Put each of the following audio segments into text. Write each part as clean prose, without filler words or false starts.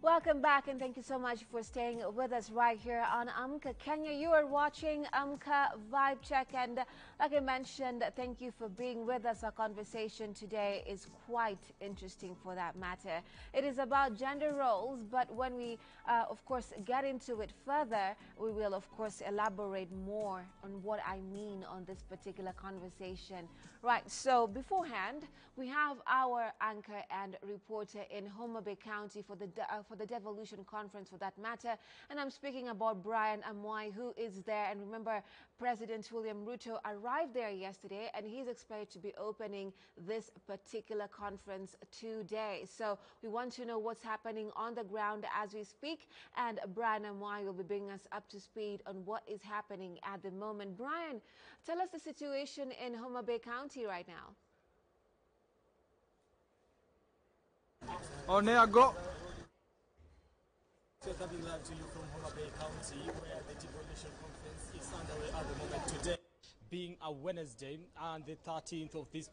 Welcome back, and thank you so much for staying with us right here on Amka Kenya. You are watching Amka Vibe Check, and like I mentioned, thank you for being with us. Our conversation today is quite interesting for that matter. It is about gender roles, but when we, of course, get into it further, we will, of course, elaborate more on what I mean on this particular conversation. Right, so beforehand, we have our anchor and reporter in Homa Bay County for the Devolution Conference, for that matter. And I'm speaking about Brian Amwai, who is there. And remember, President William Ruto arrived there yesterday, and he's expected to be opening this particular conference today. So we want to know what's happening on the ground as we speak. And Brian Amwai will be bringing us up to speed on what is happening at the moment. Brian, tell us the situation in Homa Bay County right now. On there, go. So coming live to you from Homa Bay County, where the devolution conference is underway at the moment today, being a Wednesday and the 13th of this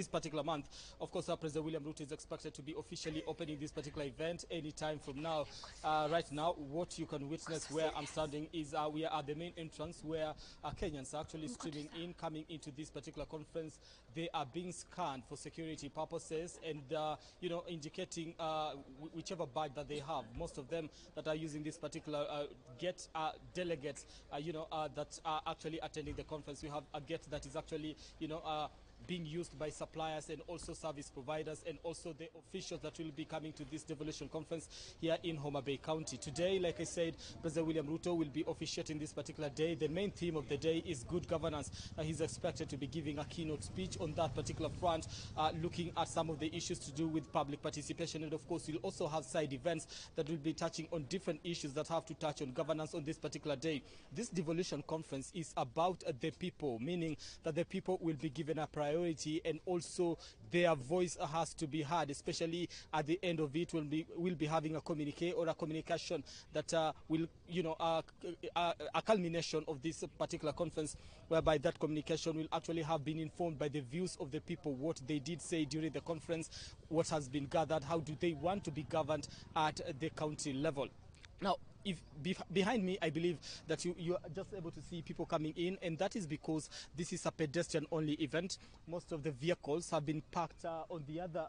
particular month. Of course, President William Ruto is expected to be officially opening this particular event anytime from now. Right now, what you can witness where I'm standing is we are at the main entrance where Kenyans are actually streaming in, coming into this particular conference. They are being scanned for security purposes and, indicating whichever badge that they have. Most of them that are using this particular get delegates, that are actually attending the conference. We have a gate that is actually, being used by suppliers and also service providers, and also the officials that will be coming to this devolution conference here in Homa Bay County. Today, like I said, President William Ruto will be officiating this particular day. The main theme of the day is good governance. He's expected to be giving a keynote speech on that particular front, looking at some of the issues to do with public participation. And of course, we'll also have side events that will be touching on different issues that have to touch on governance on this particular day. This devolution conference is about the people, meaning that the people will be given a priority, and also their voice has to be heard, especially at the end of it. We'll be having a communique or a communication that will, a culmination of this particular conference, whereby that communication will actually have been informed by the views of the people, what they did say during the conference, what has been gathered, how do they want to be governed at the county level. Now, behind me, I believe that you are just able to see people coming in, and that is because this is a pedestrian-only event. Most of the vehicles have been parked on the other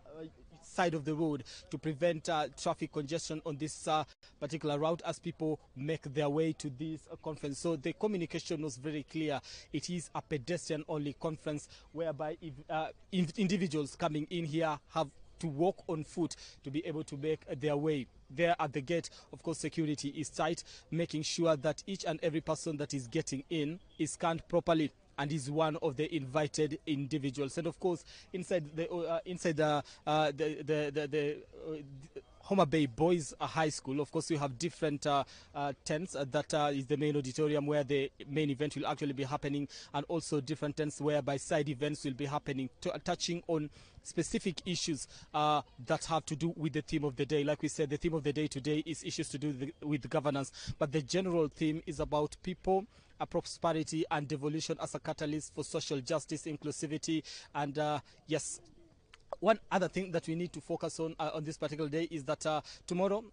side of the road to prevent traffic congestion on this particular route as people make their way to this conference. So the communication was very clear. It is a pedestrian-only conference, whereby if individuals coming in here have to walk on foot to be able to make their way. There at the gate, of course, security is tight, making sure that each and every person that is getting in is scanned properly and is one of the invited individuals. And of course, inside the Homa Bay Boys High School, of course, we have different tents. That is the main auditorium where the main event will actually be happening, and also different tents whereby side events will be happening, touching on specific issues that have to do with the theme of the day. Like we said, the theme of the day today is issues to do with governance, but the general theme is about people, prosperity and devolution as a catalyst for social justice, inclusivity, and yes. One other thing that we need to focus on this particular day is that tomorrow,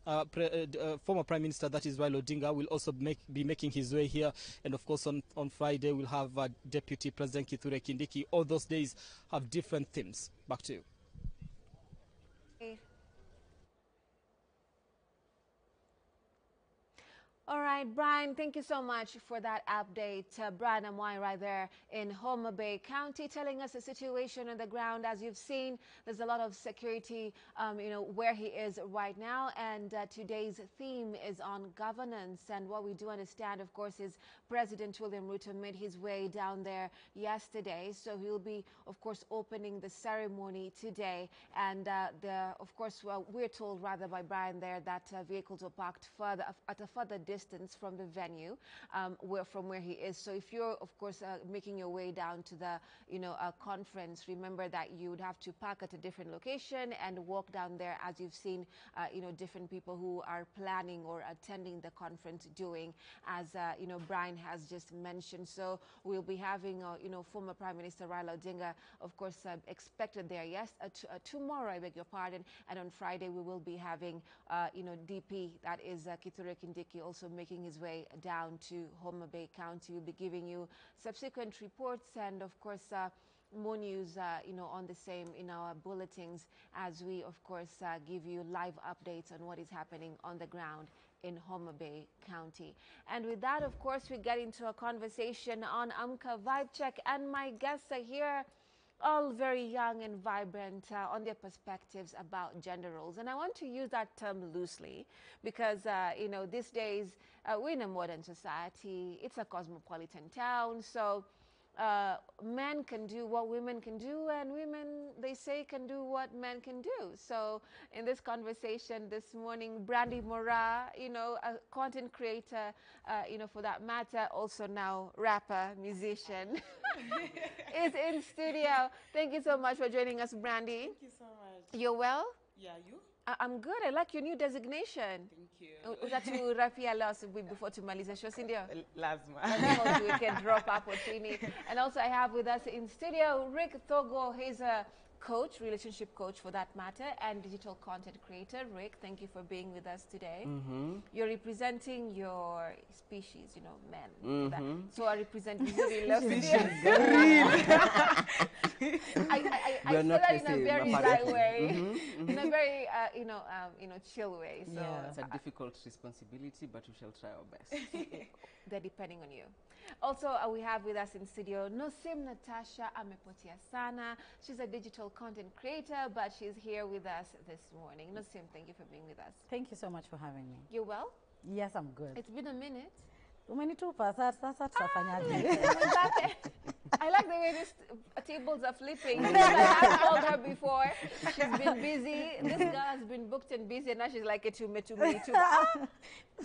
former Prime Minister, that is Raila Odinga, will also be making his way here. And of course, on Friday, we'll have Deputy President Kithure Kindiki. All those days have different themes. Back to you. All right, Brian, thank you so much for that update. Brian Amwai right there in Homa Bay County telling us the situation on the ground. As you've seen, there's a lot of security, where he is right now. And today's theme is on governance. And what we do understand, of course, is President William Ruto made his way down there yesterday. So he'll be, of course, opening the ceremony today. And we're told rather by Brian there that vehicles were parked at a further distance distance from the venue, from where he is. So if you're, of course, making your way down to the, conference, remember that you would have to park at a different location and walk down there, as you've seen, different people who are planning or attending the conference doing, as, Brian has just mentioned. So we'll be having, former Prime Minister Raila Odinga, of course, expected there, yes, tomorrow, I beg your pardon, and on Friday we will be having, DP, that is Kithure Kindiki, also making his way down to Homa Bay County. We'll be giving you subsequent reports and, of course, more news, on the same in our bulletins, as we, of course, give you live updates on what is happening on the ground in Homa Bay County. And with that, of course, we get into a conversation on Amka Vibe Check, and my guests are here, all very young and vibrant on their perspectives about gender roles. And I want to use that term loosely because, these days we're in a modern society. It's a cosmopolitan town. So men can do what women can do, and women, they say, can do what men can do. So in this conversation this morning, Brandy Mora, a content creator, for that matter, also now rapper, musician, is in studio. Thank you so much for joining us, Brandy. Thank you so much. You're well? Yeah, you? I'm good. I like your new designation. Thank you. Utatu rafia leo asubuhi before tumalize show, si ndio? Lazima. Lazima tuweke drop hapo chini. And also I have with us in studio Rick Thogo. He's a coach, relationship coach for that matter, and digital content creator. Rick, thank you for being with us today. You're representing your species, men. So I represent really love I say that in a very light way, in a very, chill way. So yeah. It's a difficult responsibility, but we shall try our best. They're depending on you. Also, we have with us in studio Nosim Natasha Amepotia Sana. She's a digital content creator, but she's here with us this morning. Nosim, thank you for being with us. Thank you so much for having me. You're well? Yes, I'm good. It's been a minute. Umenitupa sasa tutafanyaje? I like the way these tables are flipping. Because I have called her before. She's been busy. This girl has been booked and busy, and now she's like, to me too.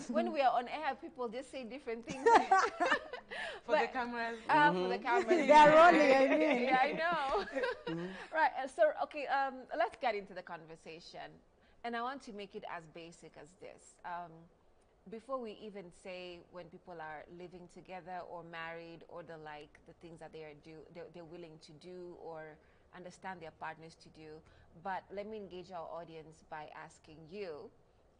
When we are on air, people just say different things. For the cameras. For the cameras. They are rolling, I mean. Yeah, I know. Right. So, okay, let's get into the conversation. And I want to make it as basic as this. Before we even say when people are living together or married or the things that they're willing to do or understand their partners to do, but let me engage our audience by asking you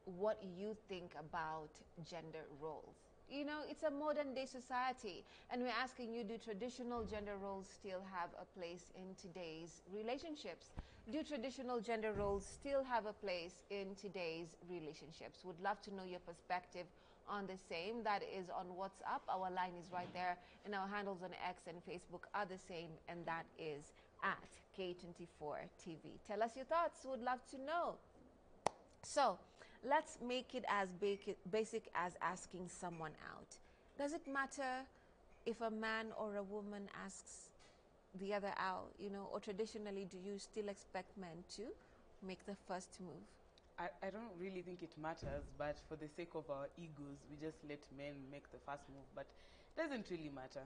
what you think about gender roles. It's a modern day society, and we're asking you, do traditional gender roles still have a place in today's relationships? Do traditional gender roles still have a place in today's relationships? Would love to know your perspective on the same. That is on WhatsApp. Our line is right there, and our handles on X and Facebook are the same, and that is at K24TV. Tell us your thoughts. Would love to know. So let's make it as basic as asking someone out. Does it matter if a man or a woman asks the other out, or traditionally do you still expect men to make the first move? I don't really think it matters, but for the sake of our egos, we just let men make the first move, but it doesn't really matter.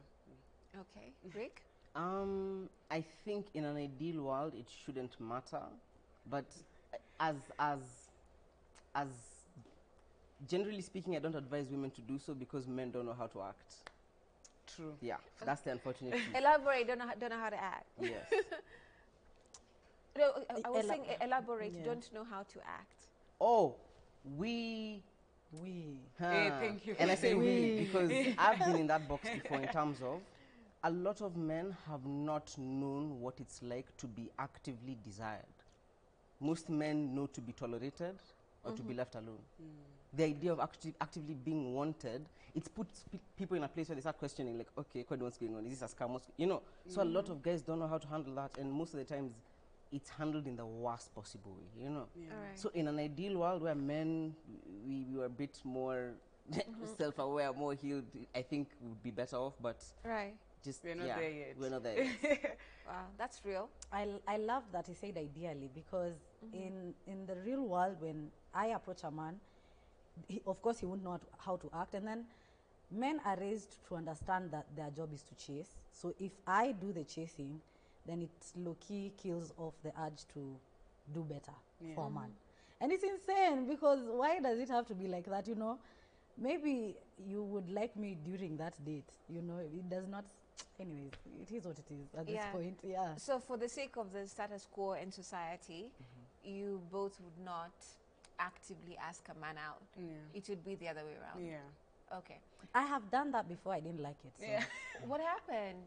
Okay. Rick? I think in an ideal world, it shouldn't matter, but as generally speaking, I don't advise women to do so because men don't know how to act. True. Yeah, that's the unfortunate truth. Elaborate, don't know how to act. Yes. No, I was saying elaborate, yeah. don't know how to act. Oh, we. Hey, thank you. And I say we because I've been in that box before in terms of a lot of men have not known what it's like to be actively desired. Most men know to be tolerated or to be left alone. The idea of actively being wanted, it puts people in a place where they start questioning, like, okay, what's going on? Is this a scam? So a lot of guys don't know how to handle that, and most of the times it's handled in the worst possible way, Yeah. All right. So in an ideal world where men, we were a bit more self-aware, more healed, I think we would be better off, but Right. just, We're not there yet. We're not there yet. Wow, that's real. I love that he said ideally, because in the real world, when I approach a man, of course, he wouldn't know how to act. And then men are raised to understand that their job is to chase. So if I do the chasing, then it low-key kills off the urge to do better for a man. And it's insane, because why does it have to be like that, you know? Maybe you would like me during that date, you know? It does not, anyways, it is what it is at this point, yeah. So for the sake of the status quo in society, you both would not actively ask a man out. It would be the other way around. Yeah. Okay. I have done that before, I didn't like it. So. Yeah. What happened?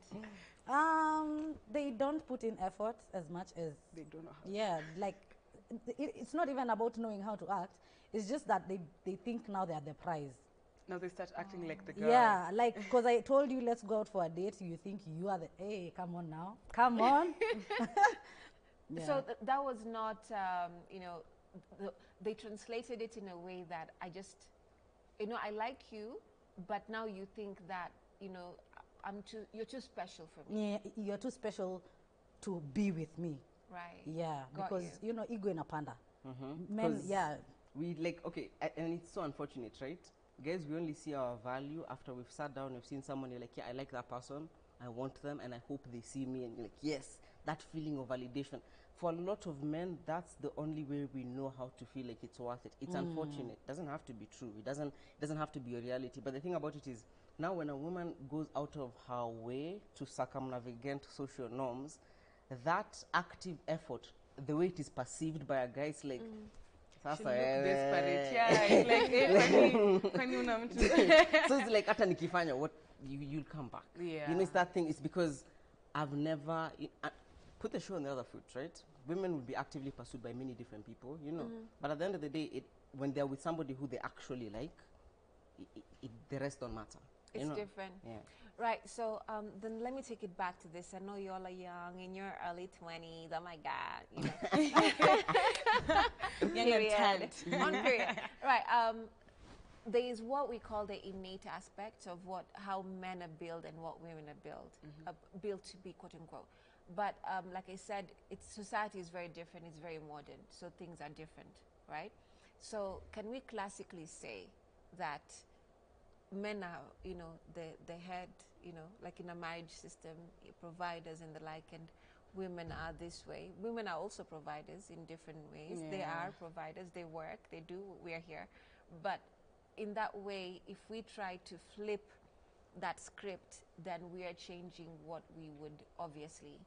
They don't put in effort as much as They don't know how. yeah, like it's not even about knowing how to act. It's just that they think now they are the prize. Now they start acting like the girl. Yeah, like because I told you let's go out for a date, you think you are the hey, come on now, come on. Yeah. So that was not, you know, they translated it in a way that I just, you know, I like you, but now you think that, you know, you're too special for me. Yeah, you're too special to be with me. Right. Yeah, Got because you know, ego in a panda. Men, 'Cause yeah, we like, okay, and it's so unfortunate, right? Guys, we only see our value after we've sat down, we've seen someone, you're like, yeah, I like that person, I want them, and I hope they see me, and you're like, yes, that feeling of validation. For a lot of men, that's the only way we know how to feel like it's worth it. It's unfortunate. It doesn't have to be true. It doesn't have to be a reality. But the thing about it is, now when a woman goes out of her way to circumnavigate social norms, that active effort, the way it is perceived by a guy, is like, She look desperate. Yeah, it's like, kwani una mtu. so it's like, hata nikifanya, what, you'll come back. Yeah. You know, it's that thing. It's because I've never, put the shoe on the other foot, right? Women will be actively pursued by many different people, you know. But at the end of the day, when they're with somebody who they actually like, the rest don't matter. It's you know? different. Yeah. Right, so then let me take it back to this. I know you all are young, in your early 20s. Oh my God. You know. Young and tanned. On period. Right, there is what we call the innate aspect of how men are built and what women are built to be, quote unquote. But like I said, society is very different. It's very modern, so things are different, right? So can we classically say that men are, you know, the head, you know, like in a marriage system, providers and the like, and women are this way. Women are also providers in different ways. Yeah. They are providers. They work. They do. We are here. But in that way, if we try to flip that script, then we are changing what we would obviously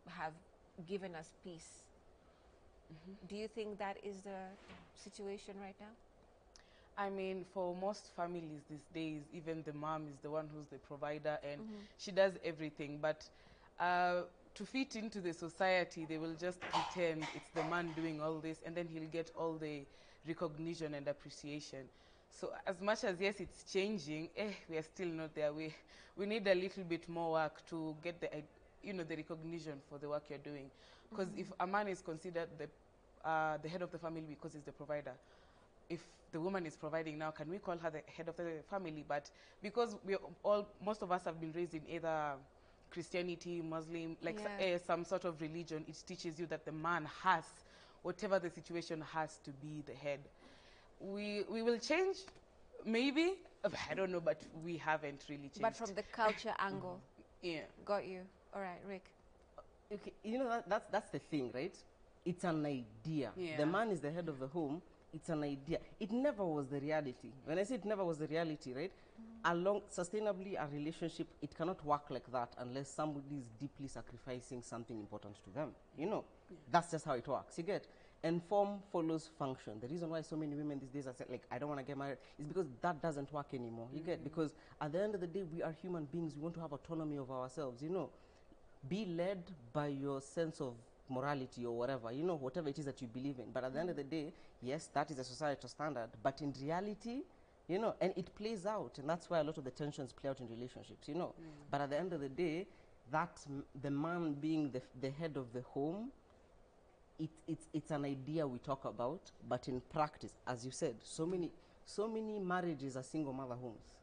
have given us peace. Do you think that is the situation right now? I mean, for most families these days, even the mom is the one who's the provider, and she does everything. But to fit into the society, they will just pretend it's the man doing all this, and then he'll get all the recognition and appreciation. So as much as, yes, it's changing, we are still not there. We need a little bit more work to get the, you know, the recognition for the work you're doing. Because if a man is considered the head of the family because he's the provider, if the woman is providing now, can we call her the head of the family? But because most of us have been raised in either Christianity, Muslim, like some sort of religion, it teaches you that the man has, whatever the situation, has to be the head. We will change, maybe, I don't know, but we haven't really changed. But from the culture angle. Yeah. Got you. All right, Rick. Okay, you know, that's the thing, right? It's an idea. Yeah. The man is the head of the home. It's an idea. It never was the reality. When I say it never was the reality, right? Sustainably, a relationship, it cannot work like that unless somebody is deeply sacrificing something important to them. You know, that's just how it works. You get? And form follows function. The reason why so many women these days are saying, like, I don't want to get married, is because that doesn't work anymore. You get? Because at the end of the day, we are human beings. We want to have autonomy of ourselves, you know. Be led by your sense of morality or whatever, you know, whatever it is that you believe in. But at the end of the day, yes, that is a societal standard. But in reality, you know, and it plays out. And that's why a lot of the tensions play out in relationships, you know. But at the end of the day, the man being the head of the home, it's an idea we talk about. But in practice, as you said, so many marriages are single mother homes.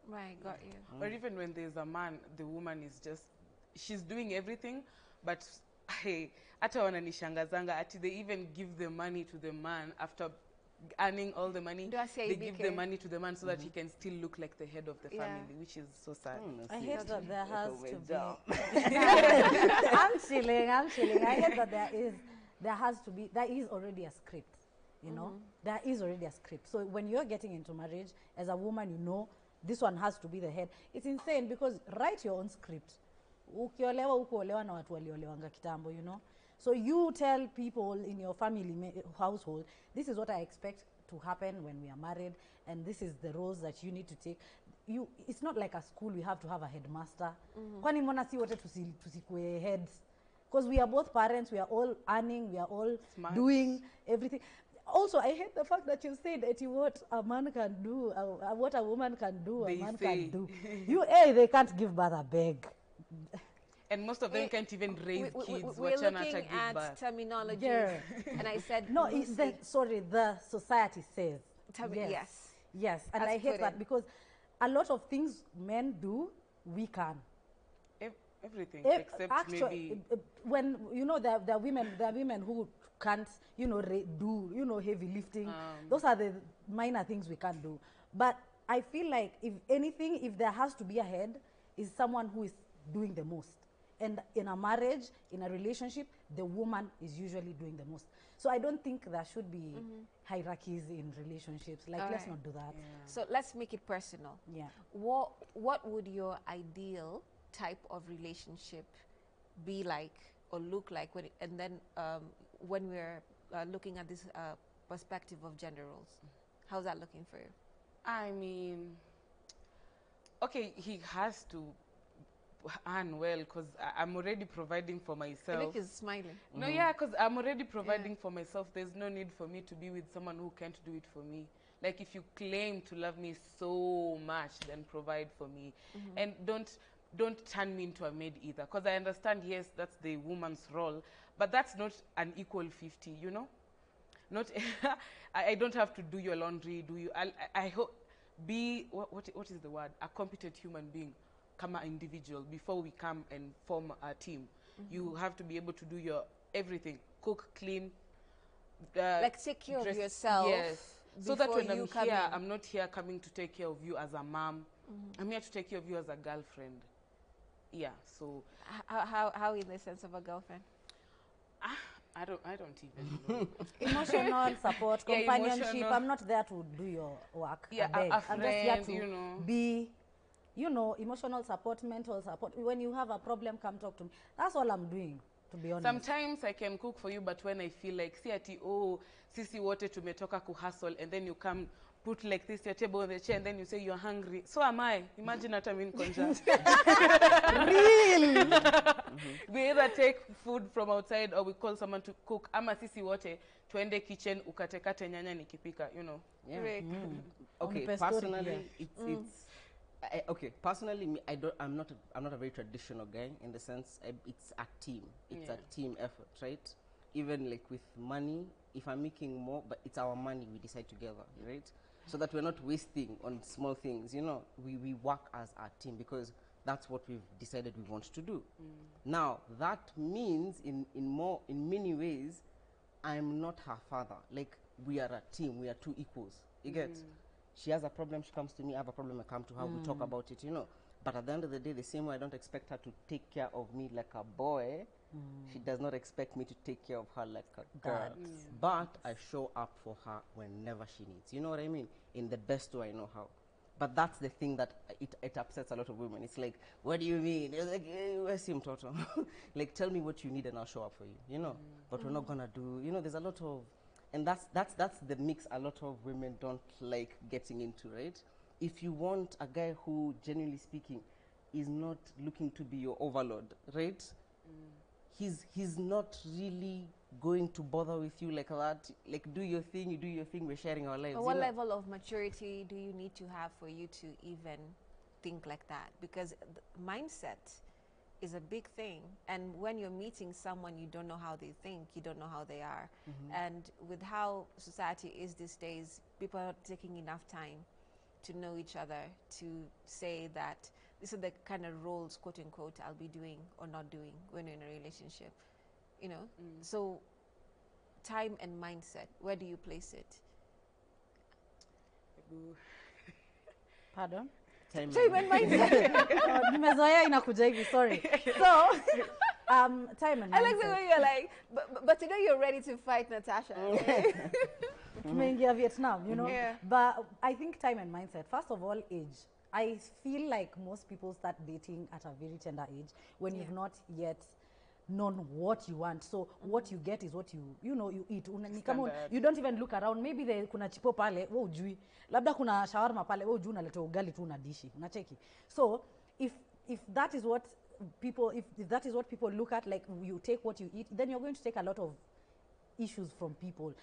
Right, got you. Or even when there's a man, the woman is just, she's doing everything, but hata wananishangazanga ati they even give the money to the man after earning all the money. Do I say They BK? give the money to the man so that he can still look like the head of the family, which is so sad. I hate that there has to be. job. I'm chilling. I hate that there is already a script, you know. There is already a script. So when you're getting into marriage, as a woman, you know, this one has to be the head. It's insane because write your own script. Ukiolewa ukuolewa na watu waliolewanga kitambo, you know. So you tell people in your family household, this is what I expect to happen when we are married, and this is the roles that you need to take. It's not like a school, we have to have a headmaster. Kwani mbona si wote tusikue heads? Because we are both parents, we are all earning, we are all Smart. doing everything. Also, I hate the fact that you said that what a man can do, what a woman can do, They a man say. can do. They can't give birth a beg. And most of them can't even raise kids. We're Wachana looking hata give at birth. terminology, Yeah. and I said No, loosely. the society says. Yes. Yes, and As I hate put that in. because a lot of things men do, we can. Everything If except actually, maybe when you know there are women who can't, you know, do, you know, heavy lifting. Those are the minor things we can't do. But I feel like if anything, if there has to be a head, is someone who is doing the most. And in a marriage, in a relationship, the woman is usually doing the most. So I don't think there should be hierarchies in relationships. Like, All let's right. not do that. So let's make it personal. Yeah. What would your ideal type of relationship be like or look like when we're looking at this perspective of gender roles? How's that looking for you? I mean, okay, he has to earn well because I'm already providing for myself. Nick is smiling. No, yeah, because I'm already providing for myself. There's no need for me to be with someone who can't do it for me. Like, if you claim to love me so much, then provide for me. And don't turn me into a maid either. Because I understand, yes, that's the woman's role, but that's not an equal 50, you know? Not I don't have to do your laundry, I hope what is the word? A competent human being. Come an individual before we come and form a team. You have to be able to do your everything, cook, clean, Like take care of yourself. Yes, so that before when you I'm come here, in. I'm not here coming to take care of you as a mom. I'm here to take care of you as a girlfriend. Yeah, so How in the sense of a girlfriend? I don't even know. Emotional support, Yeah, companionship. emotional. I'm not there to do your work. Yeah, I beg. a I'm just here friend, to you know. be, you know, emotional support, mental support. When you have a problem, come talk to me. That's all I'm doing, to be honest. Sometimes I can cook for you, but when I feel like, see ati, oh, sisi wote tumetoka kuhustle, and then you come put like this your table on the chair, and then you say you're hungry. So am I. Imagine hata mimi niko njaa. Real. We either take food from outside or we call someone to cook. Ama sisi wote tuende kitchen ukatekate nyanya nikipika, you know. Yeah. Rick. Okay, On the story, personally, okay, personally, me, I'm not a very traditional guy in the sense it's a team. It's a team effort, right? Even like with money, if I'm making more, but it's our money, we decide together, right? So that we're not wasting on small things, you know. We work as a team because that's what we've decided we want to do. Now, that means in many ways, I'm not her father. Like, we are a team, we are two equals. You get? She has a problem, she comes to me, I have a problem, I come to her, we talk about it, you know. But at the end of the day, the same way I don't expect her to take care of me like a boy, she does not expect me to take care of her like a girl. But I show up for her whenever she needs. You know what I mean? In the best way I know how. But that's the thing that it upsets a lot of women. It's like, what do you mean? It's like, where's him, Toto? Like, tell me what you need and I'll show up for you, you know? But we're not gonna do, you know, there's a lot of, and that's the mix a lot of women don't like getting into, right? If you want a guy who, genuinely speaking, is not looking to be your overlord, right? He's not really going to bother with you like that. Like, do your thing, you do your thing, we're sharing our lives. But you what know? level of maturity do you need to have for you to even think like that? Because mindset is a big thing. And when you're meeting someone, you don't know how they think, you don't know how they are. And with how society is these days, people are not taking enough time to know each other, to say that these are the kind of roles, quote unquote, I'll be doing or not doing when you're in a relationship. You know? So time and mindset, where do you place it? Pardon? Time Time and mindset. Nimezoea inakuja hivi, sorry. So, time and I like the mindset. way you're like, but today you're ready to fight Natasha. Tumeingia Vietnam, you know. Yeah. But I think time and mindset. First of all, age. I feel like most people start dating at a very tender age when you've not yet known what you want. So what you get is what you know you eat. Ni kama you don't even look around. Maybe kuna chipo pale, wewe hujui. Labda kuna shawarma pale, wewe hujui unaleta ugali tu na dishi. Unacheki. So if that is what people if that is what people look at, like you take what you eat, then you're going to take a lot of issues from people.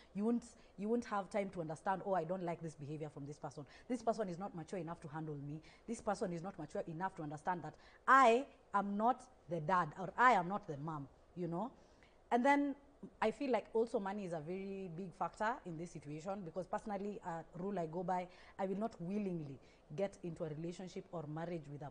You won't have time to understand, oh, I don't like this behavior from this person. This person is not mature enough to handle me. This person is not mature enough to understand that I am not the dad or I am not the mom, you know. And then I feel like also money is a very big factor in this situation, because personally, a rule I go by, I will not willingly get into a relationship or marriage with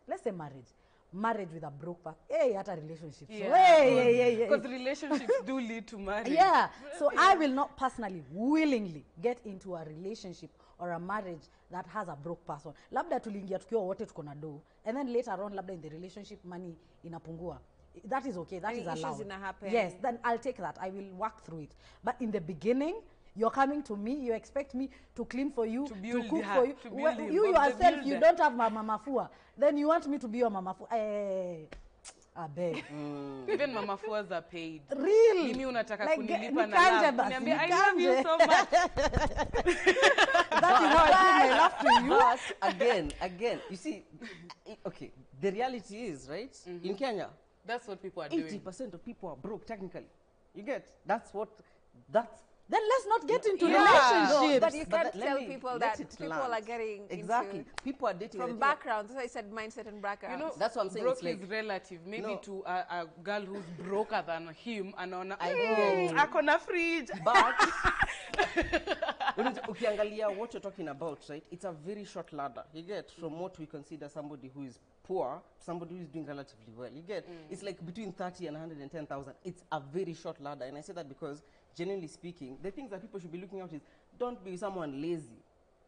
let's say marriage with a broke person. Hey, at a relationship. Yeah. So, hey. Because relationships do lead to marriage. Yeah. So I will not personally, willingly get into a relationship or a marriage that has a broke person. Labda tuliingia tukiwa wote tuko na do, and then later on, labda in the relationship money inapungua. That is okay. That is allowed. Issues happen. Yes, then I'll take that. I will work through it. But in the beginning, you're coming to me, you expect me to clean for you, to cook for you. You yourself, you don't have mama fua. Then you want me to be your mama fua. I beg. Even mama fuas are paid. Really? Mimi unataka Like, kunilipa na nikanje love. basi, Uniambia, I love you so much. That is how I give my love to you. But again, you see, okay, the reality is, right, in Kenya, That's what people are doing. 80% of people are broke, technically. You get? Then let's not get into Yeah. relationships. No, but you can't let tell me- people let that it people land. are getting Exactly. into People are dating from the- backgrounds. That's why I said mindset and background. You know, That's what I'm saying, broke it's like- is relative. Maybe No. to a girl who's broker than him, anaona I know. akona fridge. But ukiangalia what you're talking about, right? It's a very short ladder. You get from what we consider somebody who is poor to somebody who is doing relatively well. You get it's like between 30 and 110,000. It's a very short ladder, and I say that because genuinely speaking, the things that people should be looking out is don't be someone lazy.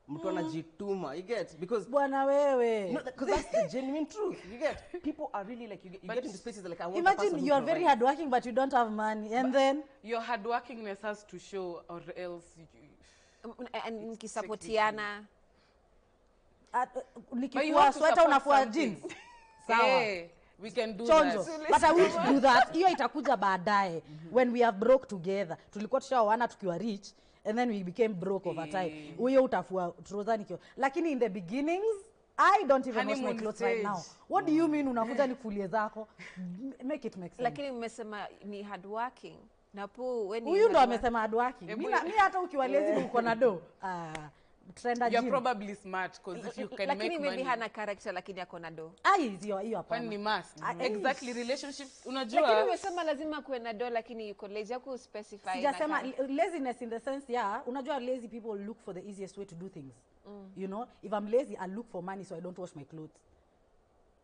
Mtu anajituma, you get, because Bwana wewe. no, because that's the genuine truth. You get, people are really like you get into spaces like I want a person Imagine who you are very provides. hardworking, but you don't have money, and then Your hardworkingness has to show, or else and mkisapotiana. But you nikifua have to sweta support unafua something. jeans. Sawa. Hey, we can do Chonjo. that. But I won't do that. Hiyo itakuja baadaye when we have broke together. Tulikuwa tushaoana tukiwa rich, and then we became broke over time. Huyo utafua trouser nikio. Lakini in the beginnings, I don't even wash my Honeymoon clothes stage. right now. What do you mean unakuja nikufulie zako? Make it make sense. Lakini mmesema ni hardworking. Na po when Huyu ndo amesema hardworking. Mimi hata ukiwa lazy uko na do. Trenda You're gym. probably smart, because if you can lakini make maybe money, hana character lakini ako na do. Hiyo kwani hapana. ni must. Exactly, relationships, Lakini unajua. umesema lazima kuwe na do lakini yuko lazy. Haku specify. Sijasema laziness in the sense, yeah, unajua lazy people look for the easiest way to do things. You know, if I'm lazy, I look for money so I don't wash my clothes.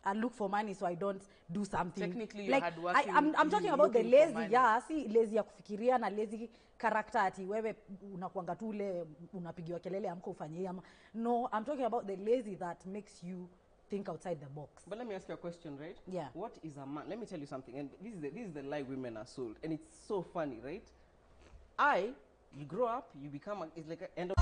I look for money so I don't do something. Technically, you're hardworking, I'm talking about the looking for lazy, money. yeah, si lazy ya kufikiria na lazy character ati wewe unakuanga tu ule unapigiwa kelele amko ufanye hii ama. No, I'm talking about the lazy that makes you think outside the box. But let me ask you a question, right? Yeah. What is a man? Let me tell you something, and this is the lie women are sold, and it's so funny, right? You grow up, you become it's like an end of